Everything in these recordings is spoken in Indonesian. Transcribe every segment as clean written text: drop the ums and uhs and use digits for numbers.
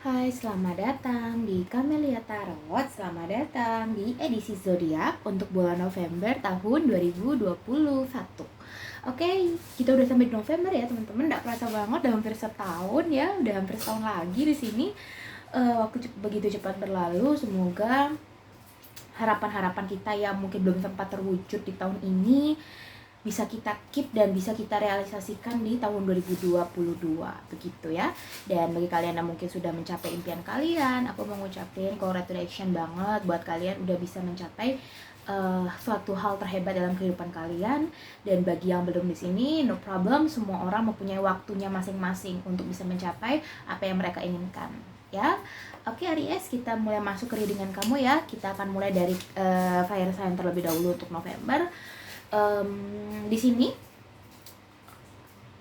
Hai, selamat datang di Camelia Tarot. Selamat datang di edisi zodiak untuk bulan November tahun 2021. Oke, kita udah sampai di November ya teman-teman. Nggak kerasa banget, udah hampir setahun ya, udah hampir setahun lagi di sini. Waktu begitu cepat berlalu. Semoga harapan-harapan kita yang mungkin belum sempat terwujud di tahun ini bisa kita keep dan bisa kita realisasikan di tahun 2022 begitu ya. Dan bagi kalian yang mungkin sudah mencapai impian kalian, aku mau ngucapin congratulations banget buat kalian udah bisa mencapai suatu hal terhebat dalam kehidupan kalian. Dan bagi yang belum di sini, no problem, semua orang mempunyai waktunya masing-masing untuk bisa mencapai apa yang mereka inginkan ya. Oke Aries, kita mulai masuk ke readingan kamu ya. Kita akan mulai dari fire sign terlebih dahulu untuk November. Di sini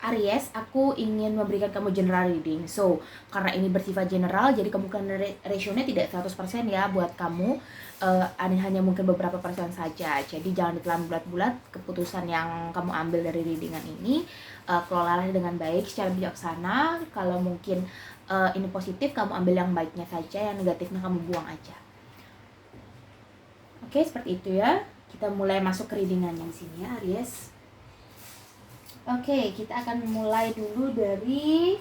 Aries, aku ingin memberikan kamu general reading. So, karena ini bersifat general, jadi kemungkinan ratio-nya tidak 100% ya buat kamu. Hanya mungkin beberapa persen saja. Jadi jangan ditelan bulat-bulat keputusan yang kamu ambil dari readingan ini. Kelolalah dengan baik, secara bijaksana. Kalau mungkin ini positif, kamu ambil yang baiknya saja, yang negatifnya kamu buang aja. Oke, seperti itu ya. Kita mulai masuk ke readingannya di sini ya, Aries. Oke, kita akan mulai dulu dari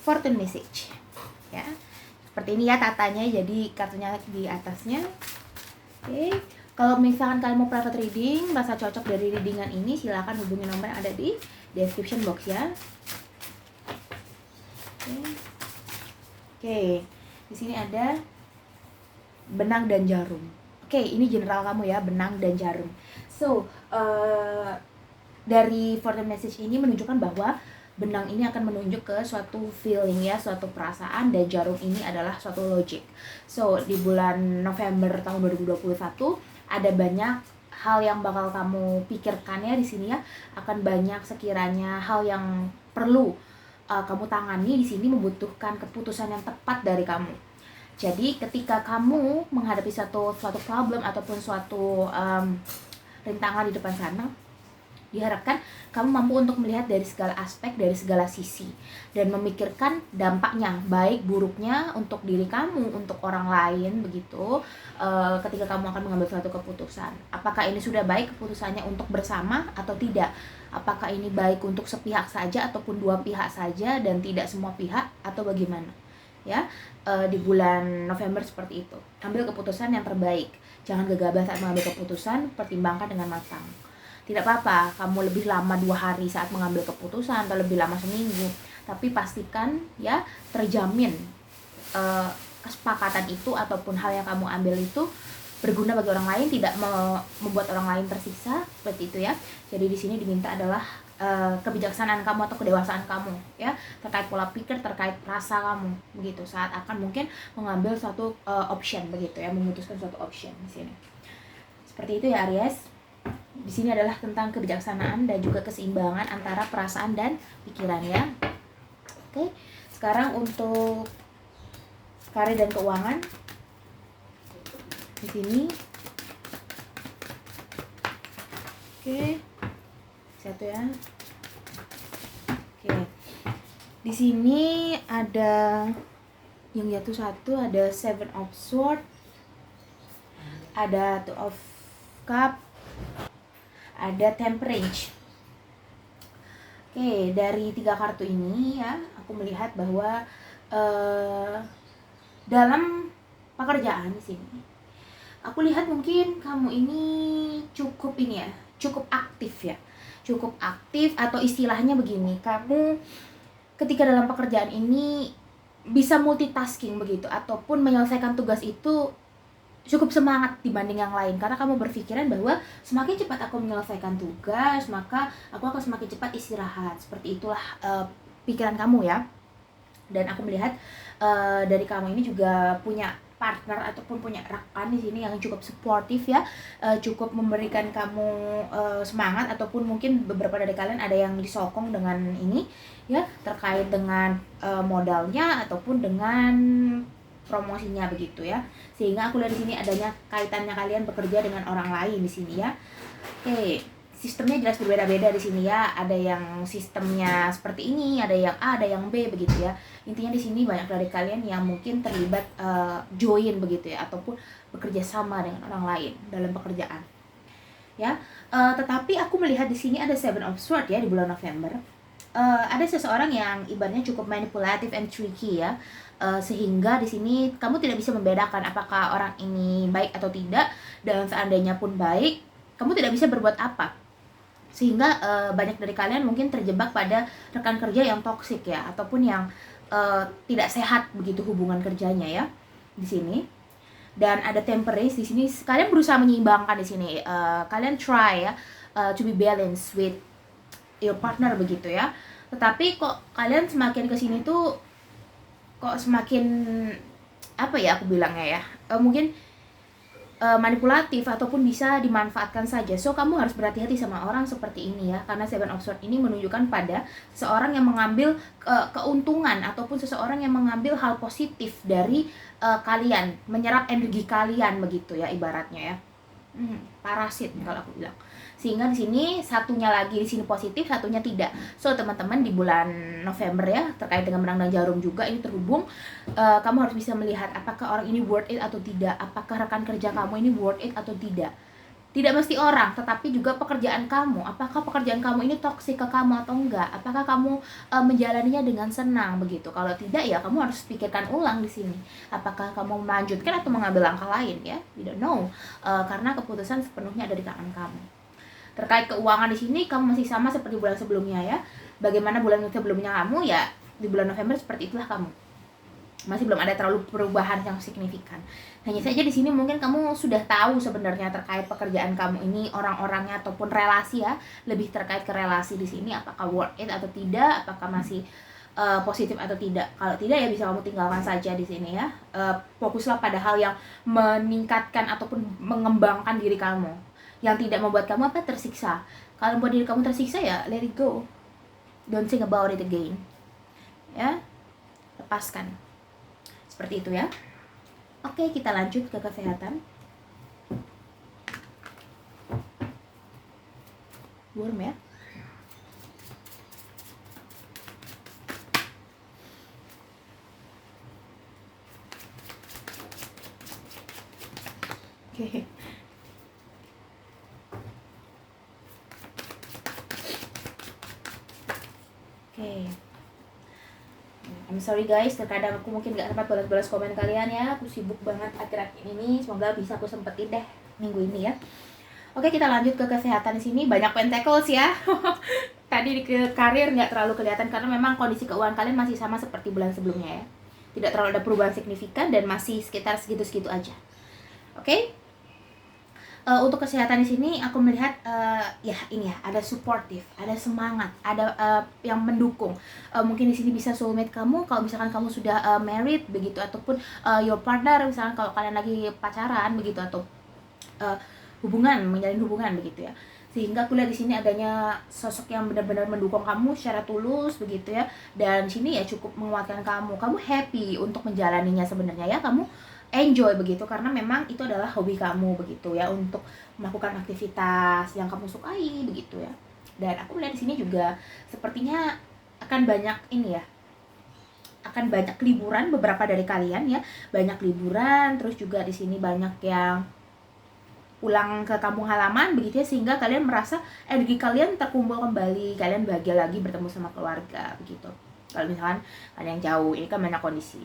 fortune message. Ya. Seperti ini ya tatanya, jadi kartunya di atasnya. Oke. Kalau misalkan kalian mau private reading, merasa cocok dari readingan ini, silakan hubungi nomor yang ada di description box ya. Oke. Di sini ada benang dan jarum. Oke, ini general kamu ya, benang dan jarum. So, dari fortune message ini menunjukkan bahwa benang ini akan menunjuk ke suatu feeling ya, suatu perasaan, dan jarum ini adalah suatu logic. So, di bulan November tahun 2021 ada banyak hal yang bakal kamu pikirkan ya di sini ya. Akan banyak sekiranya hal yang perlu kamu tangani di sini, membutuhkan keputusan yang tepat dari kamu. Jadi ketika kamu menghadapi suatu problem ataupun suatu rintangan di depan sana, diharapkan kamu mampu untuk melihat dari segala aspek, dari segala sisi, dan memikirkan dampaknya, baik buruknya untuk diri kamu, untuk orang lain begitu. Ketika kamu akan mengambil suatu keputusan, apakah ini sudah baik keputusannya untuk bersama atau tidak? Apakah ini baik untuk sepihak saja ataupun dua pihak saja dan tidak semua pihak, atau bagaimana? Ya, di bulan November seperti itu. Ambil keputusan yang terbaik. Jangan gegabah saat mengambil keputusan, pertimbangkan dengan matang. Tidak apa-apa kamu lebih lama 2 hari saat mengambil keputusan atau lebih lama seminggu, tapi pastikan ya terjamin kesepakatan itu ataupun hal yang kamu ambil itu berguna bagi orang lain, tidak membuat orang lain tersiksa, seperti itu ya. Jadi di sini diminta adalah kebijaksanaan kamu atau kedewasaan kamu ya, terkait pola pikir, terkait rasa kamu begitu saat akan mungkin mengambil suatu option begitu ya, memutuskan suatu option di sini. Seperti itu ya Aries. Di sini adalah tentang kebijaksanaan dan juga keseimbangan antara perasaan dan pikiran ya. Oke. Sekarang untuk karir dan keuangan. Di sini. Oke. Satu ya. Oke. Di sini ada yang jatuh satu, ada Seven of Swords, ada Two of Cup, ada Temperance. Oke, dari 3 kartu ini ya, aku melihat bahwa dalam pekerjaan di sini, aku lihat mungkin kamu ini cukup aktif ya. Cukup aktif, atau istilahnya begini, kamu ketika dalam pekerjaan ini bisa multitasking begitu, ataupun menyelesaikan tugas itu cukup semangat dibanding yang lain, karena kamu berpikiran bahwa semakin cepat aku menyelesaikan tugas, maka aku akan semakin cepat istirahat. Seperti itulah pikiran kamu ya. Dan aku melihat dari kamu ini juga punya partner ataupun punya rekan di sini yang cukup suportif ya, cukup memberikan kamu semangat, ataupun mungkin beberapa dari kalian ada yang disokong dengan ini ya, terkait dengan modalnya ataupun dengan promosinya begitu ya. Sehingga aku lihat di sini adanya kaitannya kalian bekerja dengan orang lain di sini ya. Oke, sistemnya jelas berbeda-beda di sini ya. Ada yang sistemnya seperti ini, ada yang A, ada yang B begitu ya. Intinya di sini banyak dari kalian yang mungkin terlibat join begitu ya, ataupun bekerja sama dengan orang lain dalam pekerjaan. Ya, tetapi aku melihat di sini ada Seven of Swords ya di bulan November. Ada seseorang yang ibaratnya cukup manipulatif and tricky ya, sehingga di sini kamu tidak bisa membedakan apakah orang ini baik atau tidak, dan seandainya pun baik, kamu tidak bisa berbuat apa, sehingga banyak dari kalian mungkin terjebak pada rekan kerja yang toksik ya, ataupun yang tidak sehat begitu hubungan kerjanya ya di sini. Dan ada Temperance di sini, kalian berusaha menyeimbangkan di sini, kalian try ya to be balanced with your partner begitu ya. Tetapi kok kalian semakin kesini tuh kok semakin apa ya aku bilangnya ya, mungkin manipulatif ataupun bisa dimanfaatkan saja. So kamu harus berhati-hati sama orang seperti ini ya, karena Seven of Swords ini menunjukkan pada seseorang yang mengambil keuntungan ataupun seseorang yang mengambil hal positif dari kalian, menyerap energi kalian begitu ya ibaratnya ya. Parasit kalau aku bilang. Sehingga di sini satunya lagi di sini positif, satunya tidak. So teman-teman di bulan November ya, terkait dengan benang dan jarum juga ini terhubung, kamu harus bisa melihat apakah orang ini worth it atau tidak, apakah rekan kerja kamu ini worth it atau tidak. Tidak mesti orang, tetapi juga pekerjaan kamu. Apakah pekerjaan kamu ini toksik ke kamu atau enggak? Apakah kamu menjalaninya dengan senang begitu? Kalau tidak ya kamu harus pikirkan ulang di sini. Apakah kamu melanjutkan atau mengambil langkah lain ya? You don't know. Karena keputusan sepenuhnya ada di tangan kamu. Terkait keuangan di sini kamu masih sama seperti bulan sebelumnya ya. Bagaimana bulan sebelumnya kamu ya, di bulan November seperti itulah kamu. Masih belum ada terlalu perubahan yang signifikan. Hanya saja di sini mungkin kamu sudah tahu sebenarnya terkait pekerjaan kamu ini, orang-orangnya ataupun relasi ya, lebih terkait ke relasi di sini, apakah worth it atau tidak, apakah masih positif atau tidak. Kalau tidak ya bisa kamu tinggalkan saja di sini ya. Fokuslah pada hal yang meningkatkan ataupun mengembangkan diri kamu, yang tidak membuat kamu tersiksa. Kalau membuat diri kamu tersiksa ya let it go, don't think about it again ya, lepaskan seperti itu ya. Oke, kita lanjut ke kesehatan. Worm ya. Oke. I'm sorry guys, terkadang aku mungkin gak sempat balas-balas komen kalian ya. Aku sibuk banget akhir-akhir ini. Semoga bisa aku sempetin deh minggu ini ya. Oke, kita lanjut ke kesehatan di sini. Banyak pentacles ya. Tadi di karir nggak terlalu kelihatan karena memang kondisi keuangan kalian masih sama seperti bulan sebelumnya ya. Tidak terlalu ada perubahan signifikan dan masih sekitar segitu-segitu aja. Oke. Untuk kesehatan di sini aku melihat ya ini ya, ada supportive, ada semangat, ada yang mendukung. Mungkin di sini bisa soulmate kamu kalau misalkan kamu sudah married begitu, ataupun your partner misalkan kalau kalian lagi pacaran begitu, atau menjalin hubungan begitu ya. Sehingga aku lihat di sini adanya sosok yang benar-benar mendukung kamu secara tulus begitu ya. Dan sini ya cukup menguatkan kamu. Kamu happy untuk menjalaninya sebenarnya ya. Kamu enjoy begitu karena memang itu adalah hobi kamu begitu ya, untuk melakukan aktivitas yang kamu sukai begitu ya. Dan aku melihat di sini juga sepertinya akan banyak ini ya, akan banyak liburan beberapa dari kalian ya, banyak liburan, terus juga di sini banyak yang pulang ke kampung halaman begitu ya, sehingga kalian merasa energi kalian terkumpul kembali, kalian bahagia lagi bertemu sama keluarga begitu. Kalau misalkan kalian jauh, ini kan banyak kondisi.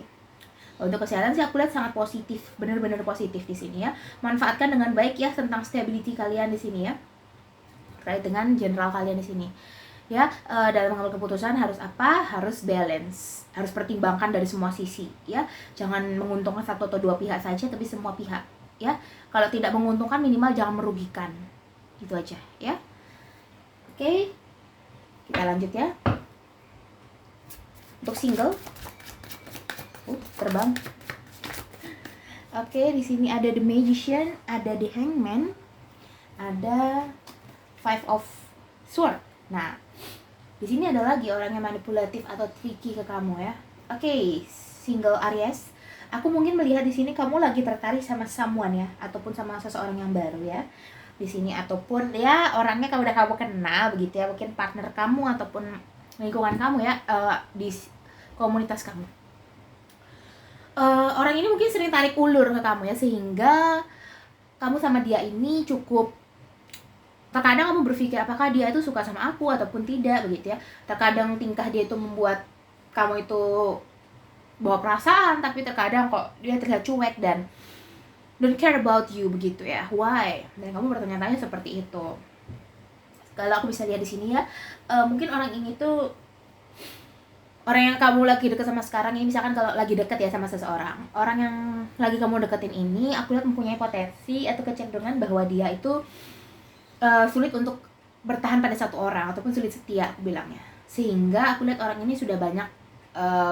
Untuk kesehatan sih aku lihat sangat positif, benar-benar positif di sini ya. Manfaatkan dengan baik ya tentang stability kalian di sini ya, terkait dengan general kalian di sini ya. Dalam mengambil keputusan harus apa? Harus balance, harus pertimbangkan dari semua sisi ya. Jangan menguntungkan satu atau dua pihak saja, tapi semua pihak ya. Kalau tidak menguntungkan minimal jangan merugikan, gitu aja ya. Oke, kita lanjut ya. Untuk single, terbang. Oke, di sini ada The Magician, ada The Hangman, ada Five of Swords. Nah, di sini ada lagi orang yang manipulatif atau tricky ke kamu ya. Oke, single Aries. Aku mungkin melihat di sini kamu lagi tertarik sama someone ya, ataupun sama seseorang yang baru ya. di sini, ataupun ya orangnya kalau udah kamu kenal begitu ya, mungkin partner kamu ataupun lingkungan kamu ya, di komunitas kamu. Orang ini mungkin sering tarik ulur ke kamu ya, sehingga kamu sama dia ini cukup, terkadang kamu berpikir apakah dia itu suka sama aku ataupun tidak begitu ya. Terkadang tingkah dia itu membuat kamu itu bawa perasaan, tapi terkadang kok dia terlihat cuek dan don't care about you begitu ya. Why? Dan kamu bertanya-tanya seperti itu. Kalau aku bisa lihat di sini ya, mungkin orang ini tuh orang yang kamu lagi deket sama sekarang ini, misalkan kalau lagi deket ya sama seseorang, orang yang lagi kamu deketin ini, aku lihat mempunyai potensi atau kecenderungan bahwa dia itu sulit untuk bertahan pada satu orang ataupun sulit setia, aku bilangnya. Sehingga aku lihat orang ini sudah banyak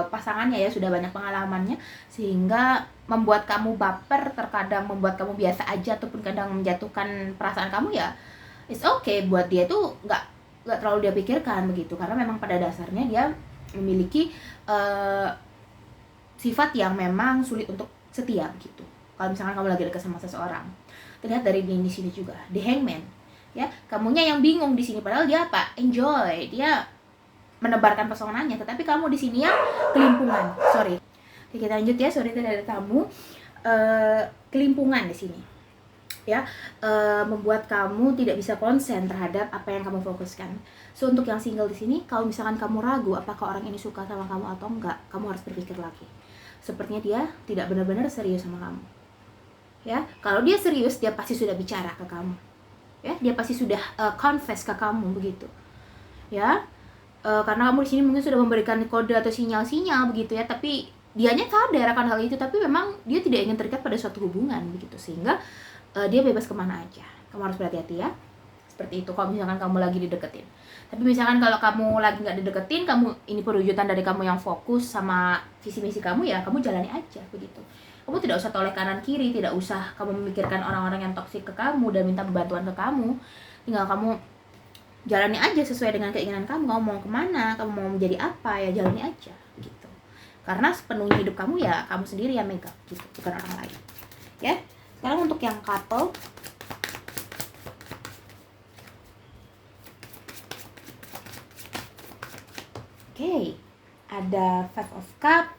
pasangannya ya, sudah banyak pengalamannya, sehingga membuat kamu baper, terkadang membuat kamu biasa aja ataupun kadang menjatuhkan perasaan kamu ya. It's okay, buat dia tuh nggak terlalu dia pikirkan begitu, karena memang pada dasarnya dia memiliki sifat yang memang sulit untuk setia gitu. Kalau misalkan kamu lagi dekat sama seseorang, terlihat dari di sini juga, the hangman ya, kamunya yang bingung di sini, padahal dia apa, enjoy, dia menebarkan pesonanya, tetapi kamu di sini yang kelimpungan. Sorry, oke, kita lanjut ya. Sorry tidak ada tamu. Kelimpungan di sini ya, membuat kamu tidak bisa konsen terhadap apa yang kamu fokuskan. So untuk yang single di sini, kalau misalkan kamu ragu apakah orang ini suka sama kamu atau enggak, kamu harus berpikir lagi. Sepertinya dia tidak benar-benar serius sama kamu. Ya, kalau dia serius, dia pasti sudah bicara ke kamu. Ya, dia pasti sudah confess ke kamu begitu. Ya, karena kamu di sini mungkin sudah memberikan kode atau sinyal-sinyal begitu ya, tapi dianya sadar akan hal itu, tapi memang dia tidak ingin terikat pada suatu hubungan begitu, sehingga dia bebas kemana aja. Kamu harus berhati-hati ya, seperti itu kalau misalkan kamu lagi dideketin. Tapi misalkan kalau kamu lagi nggak dideketin, kamu ini perwujudan dari kamu yang fokus sama visi misi kamu ya, kamu jalani aja begitu. Kamu tidak usah toleh kanan kiri, tidak usah kamu memikirkan orang-orang yang toksik ke kamu dan minta bantuan ke kamu. Tinggal kamu jalani aja sesuai dengan keinginan kamu. Kamu mau kemana, kamu mau menjadi apa, ya jalani aja gitu. Karena sepenuhnya hidup kamu ya kamu sendiri yang megang gitu, bukan orang lain. Ya. Sekarang untuk yang couple, oke, ada Five of Cup,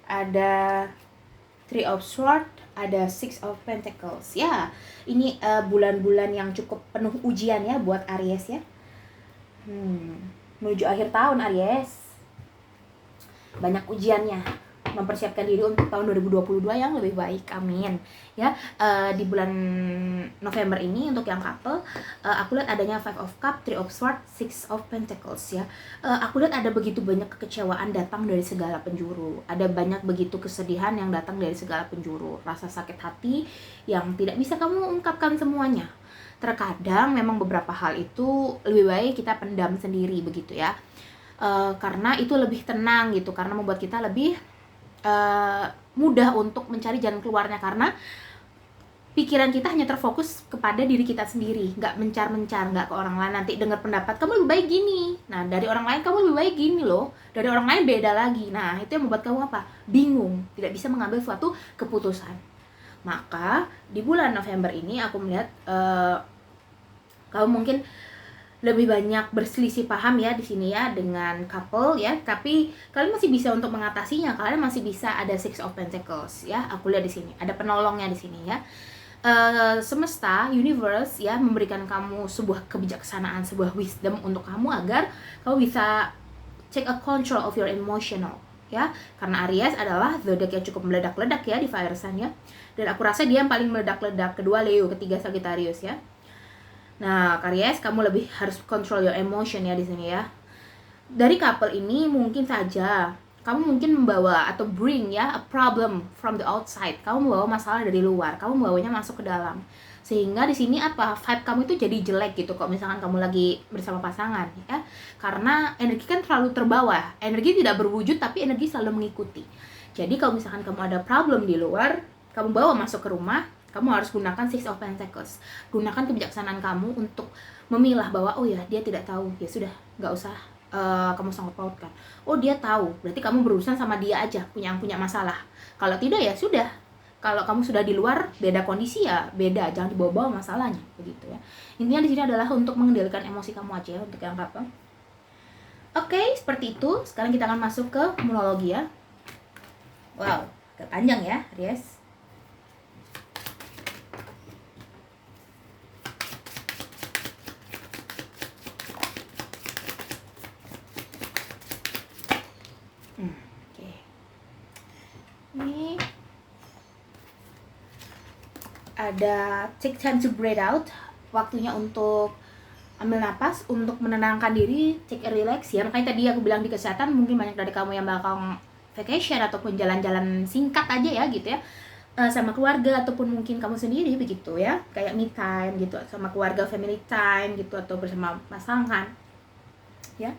ada Three of Swords, ada Six of Pentacles. Ya, ini bulan-bulan yang cukup penuh ujian ya buat Aries ya. Menuju akhir tahun Aries, banyak ujiannya. Mempersiapkan diri untuk tahun 2022 yang lebih baik, amin ya. Di bulan November ini untuk yang couple, aku lihat adanya Five of Cup, Three of Swords, Six of Pentacles ya. Aku lihat ada begitu banyak kekecewaan datang dari segala penjuru, ada banyak begitu kesedihan yang datang dari segala penjuru, rasa sakit hati yang tidak bisa kamu ungkapkan semuanya. Terkadang memang beberapa hal itu lebih baik kita pendam sendiri begitu ya, karena itu lebih tenang gitu, karena membuat kita lebih mudah untuk mencari jalan keluarnya, karena pikiran kita hanya terfokus kepada diri kita sendiri, nggak mencar-mencar, nggak ke orang lain. Nanti dengar pendapat kamu lebih baik gini, nah dari orang lain kamu lebih baik gini loh, dari orang lain beda lagi. Nah itu yang membuat kamu apa? Bingung, tidak bisa mengambil suatu keputusan. Maka di bulan November ini aku melihat kamu mungkin lebih banyak berselisih paham ya di sini ya dengan couple ya, tapi kalian masih bisa untuk mengatasinya. Kalian masih bisa, ada Six of Pentacles ya. Aku lihat di sini ada penolongnya di sini ya. Semesta, universe ya, memberikan kamu sebuah kebijaksanaan, sebuah wisdom untuk kamu agar kamu bisa take a control of your emotional ya. Karena Aries adalah zodiak yang cukup meledak-ledak ya di fire sign ya. Dan aku rasa dia yang paling meledak-ledak, kedua Leo, ketiga Sagittarius ya. Nah, Aries, kamu lebih harus control your emotion ya di sini ya. Dari couple ini mungkin saja kamu mungkin membawa atau bring ya a problem from the outside. Kamu membawa masalah dari luar, kamu membawanya masuk ke dalam. Sehingga di sini apa? Vibe kamu itu jadi jelek gitu kok misalkan kamu lagi bersama pasangan ya. Karena energi kan terlalu terbawa. Energi tidak berwujud tapi energi selalu mengikuti. Jadi kalau misalkan kamu ada problem di luar, kamu bawa masuk ke rumah, kamu harus gunakan Six of Pentacles. Gunakan kebijaksanaan kamu untuk memilah bahwa oh ya dia tidak tahu, ya sudah nggak usah kamu sangkut pautkan. Oh dia tahu, berarti kamu berurusan sama dia aja, punya masalah. Kalau tidak ya sudah, Kalau kamu sudah di luar, beda kondisi ya beda, jangan dibawa-bawa masalahnya begitu ya. Intinya di sini adalah untuk mengendalikan emosi kamu aja ya, untuk yang couple. Oke, seperti itu. Sekarang kita akan masuk ke monologi ya. Wow, agak panjang ya, Aries. Oke. Ini ada take time to breathe out, waktunya untuk ambil napas, untuk menenangkan diri, take a relax ya. Makanya tadi aku bilang di kesehatan, mungkin banyak dari kamu yang bakal vacation ataupun jalan-jalan singkat aja ya gitu ya, sama keluarga ataupun mungkin kamu sendiri begitu ya, kayak me time gitu, sama keluarga, family time gitu, atau bersama pasangan ya.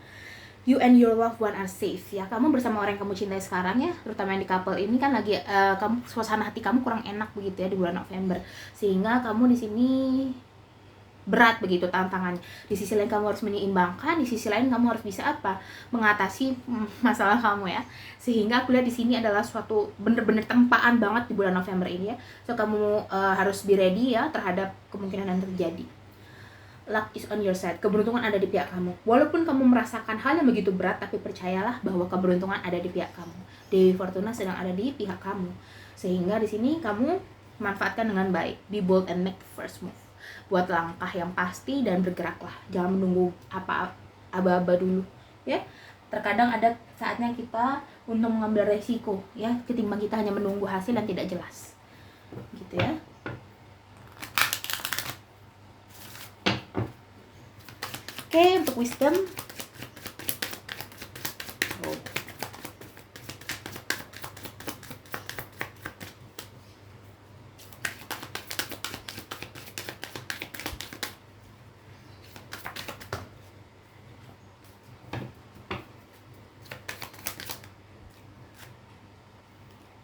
You and your loved one are safe ya. Kamu bersama orang yang kamu cintai sekarang ya, terutama yang di couple ini kan lagi kamu, suasana hati kamu kurang enak begitu ya di bulan November, sehingga kamu di sini berat begitu tantangannya. Di sisi lain kamu harus menyeimbangkan, di sisi lain kamu harus bisa apa, mengatasi masalah kamu ya. Sehingga aku lihat di sini adalah suatu bener-bener tempaan banget di bulan November ini ya. So kamu harus be ready ya terhadap kemungkinan yang terjadi. Luck is on your side. Keberuntungan ada di pihak kamu. Walaupun kamu merasakan hal yang begitu berat, tapi percayalah bahwa keberuntungan ada di pihak kamu. Dewi Fortuna sedang ada di pihak kamu. Sehingga di sini kamu manfaatkan dengan baik. Be bold and make the first move. Buat langkah yang pasti dan bergeraklah. Jangan menunggu aba-aba dulu, ya. Terkadang ada saatnya kita untuk mengambil resiko, ya, ketimbang kita hanya menunggu hasil yang tidak jelas. Gitu ya. Oke, untuk wisdom.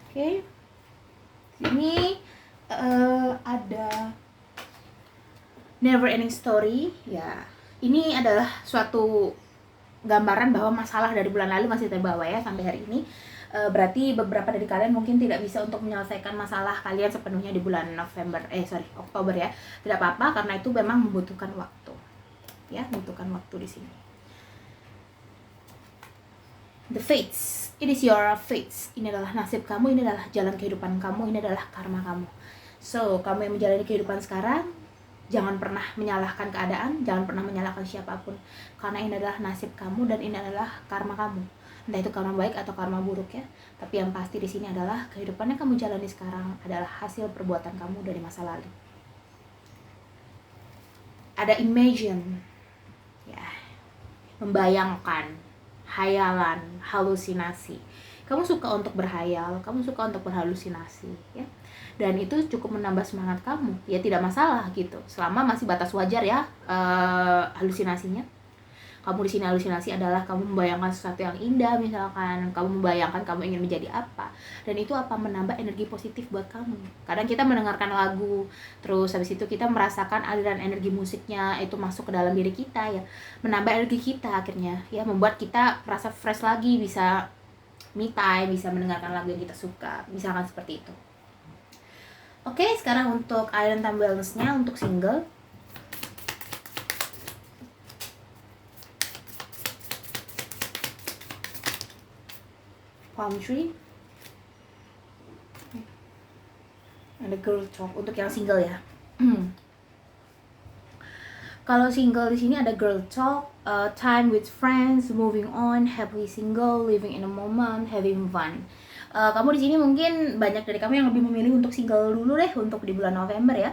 Oke. Ini ada never ending story ya. Ini adalah suatu gambaran bahwa masalah dari bulan lalu masih terbawa ya sampai hari ini. Berarti beberapa dari kalian mungkin tidak bisa untuk menyelesaikan masalah kalian sepenuhnya di bulan Oktober ya. Tidak apa-apa, karena itu memang membutuhkan waktu. Ya, membutuhkan waktu di sini. The fates, it is your fates. Ini adalah nasib kamu, ini adalah jalan kehidupan kamu, ini adalah karma kamu. So, kamu yang menjalani kehidupan sekarang, jangan pernah menyalahkan keadaan, jangan pernah menyalahkan siapapun, karena ini adalah nasib kamu dan ini adalah karma kamu. Entah itu karma baik atau karma buruk ya. Tapi yang pasti di sini adalah kehidupan yang kamu jalani sekarang adalah hasil perbuatan kamu dari masa lalu. Ada imagine, ya, membayangkan, hayalan, halusinasi. Kamu suka untuk berhayal, kamu suka untuk berhalusinasi, ya. Dan itu cukup menambah semangat kamu. Ya tidak masalah gitu. Selama masih batas wajar ya halusinasinya. Kamu di sini halusinasi adalah kamu membayangkan sesuatu yang indah, misalkan kamu membayangkan kamu ingin menjadi apa, dan itu apa menambah energi positif buat kamu. Kadang kita mendengarkan lagu, terus habis itu kita merasakan aliran energi musiknya itu masuk ke dalam diri kita ya, menambah energi kita akhirnya ya, membuat kita merasa fresh lagi, bisa me time, bisa mendengarkan lagu yang kita suka, misalkan seperti itu. Oke, sekarang untuk Iron Time Balance-nya untuk single. Palm Tree. Ada Girl Talk untuk yang single ya. Kalau single di sini ada Girl Talk, time with friends, moving on, happily single, living in a moment, having fun. Kamu di sini mungkin banyak dari kamu yang lebih memilih untuk single dulu deh untuk di bulan November ya,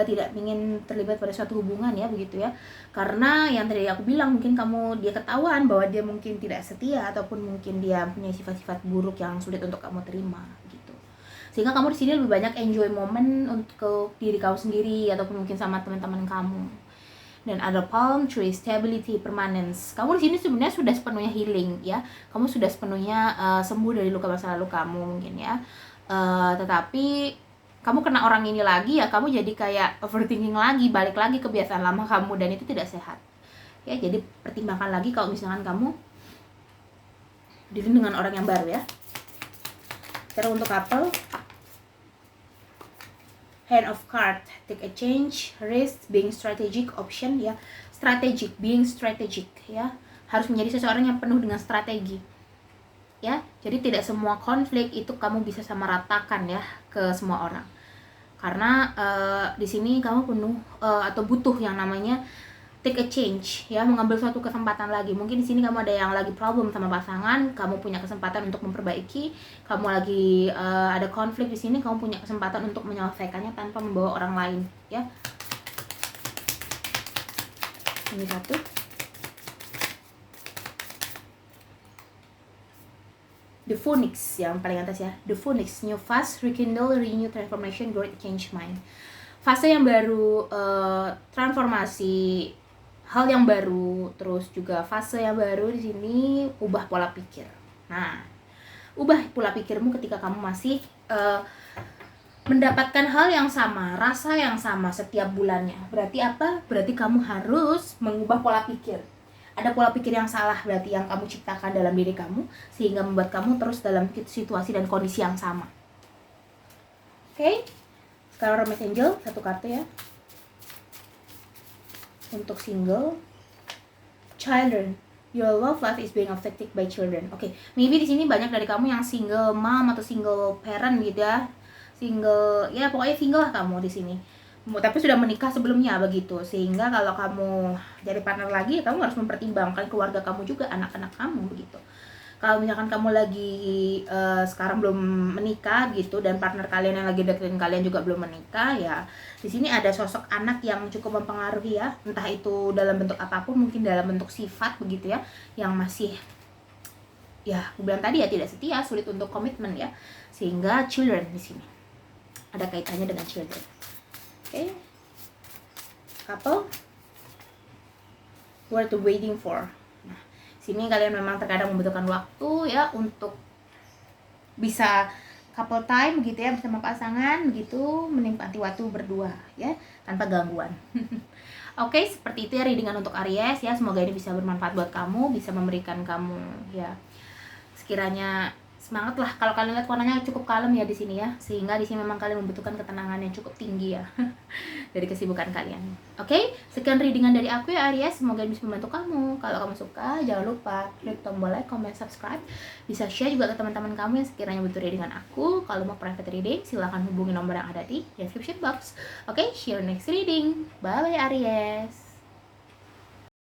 tidak ingin terlibat pada suatu hubungan ya begitu ya, karena yang tadi aku bilang mungkin dia ketahuan bahwa dia mungkin tidak setia ataupun mungkin dia punya sifat-sifat buruk yang sulit untuk kamu terima gitu, sehingga kamu di sini lebih banyak enjoy moment untuk diri kamu sendiri ataupun mungkin sama teman-teman kamu. Dan ada Palm Tree, stability, permanence. Kamu di sini sebenarnya sudah sepenuhnya healing ya. Kamu sudah sepenuhnya sembuh dari luka masa lalu kamu mungkin ya. Tetapi kamu kena orang ini lagi ya, kamu jadi kayak overthinking lagi, balik lagi kebiasaan lama kamu, dan itu tidak sehat. Ya, jadi pertimbangkan lagi kalau misalkan kamu dealing dengan orang yang baru ya. Terus untuk couple, Hand of card, take a change, risk, being strategic, option ya. Strategic, being strategic ya. Harus menjadi seseorang yang penuh dengan strategi. Ya, jadi tidak semua konflik itu kamu bisa samaratakan ya ke semua orang. Karena di sini kamu penuh atau butuh yang namanya take a change ya, mengambil suatu kesempatan lagi. Mungkin di sini kamu ada yang lagi problem sama pasangan, kamu punya kesempatan untuk memperbaiki. Kamu lagi ada konflik di sini, kamu punya kesempatan untuk menyelesaikannya tanpa membawa orang lain ya. Ini satu. The Phoenix yang paling atas ya. The Phoenix, new fast, rekindle, renew, transformation, growth, change mind. Fase yang baru, transformasi, hal yang baru, terus juga fase yang baru di sini ubah pola pikir. Nah, ubah pola pikirmu ketika kamu masih mendapatkan hal yang sama, rasa yang sama setiap bulannya. Berarti apa? Berarti kamu harus mengubah pola pikir. Ada pola pikir yang salah berarti yang kamu ciptakan dalam diri kamu, sehingga membuat kamu terus dalam situasi dan kondisi yang sama. Oke? Sekarang Hermes Angel, satu kartu ya. Untuk single, children, your love life is being affected by children. Oke, maybe di sini banyak dari kamu yang single mom atau single parent gitu ya. Single, ya pokoknya single lah kamu di sini. Tapi sudah menikah sebelumnya begitu, sehingga kalau kamu jadi partner lagi, kamu harus mempertimbangkan keluarga kamu juga, anak-anak kamu begitu. Kalau misalkan kamu lagi sekarang belum menikah gitu, dan partner kalian yang lagi deketin kalian juga belum menikah ya, di sini ada sosok anak yang cukup mempengaruhi ya, entah itu dalam bentuk apapun, mungkin dalam bentuk sifat begitu ya, yang masih ya aku bilang tadi ya tidak setia, sulit untuk komitmen ya, sehingga children di sini ada kaitannya dengan children. Oke, couple, what you waiting for. Nah, sini kalian memang terkadang membutuhkan waktu ya untuk bisa couple time gitu ya, bersama pasangan begitu, menikmati waktu berdua ya, tanpa gangguan. Oke, seperti itu ya readingan untuk Aries ya. Semoga ini bisa bermanfaat buat kamu, bisa memberikan kamu ya sekiranya semangat lah. Kalau kalian lihat warnanya cukup kalem ya di sini ya, sehingga di sini memang kalian membutuhkan ketenangan yang cukup tinggi ya dari kesibukan kalian. Oke, sekian readingan dari aku ya Aries, semoga bisa membantu kamu. Kalau kamu suka, jangan lupa klik tombol like, comment, subscribe. Bisa share juga ke teman-teman kamu yang sekiranya butuh readingan aku. Kalau mau private reading, silahkan hubungi nomor yang ada di description box. Oke, see you next reading. Bye bye Aries.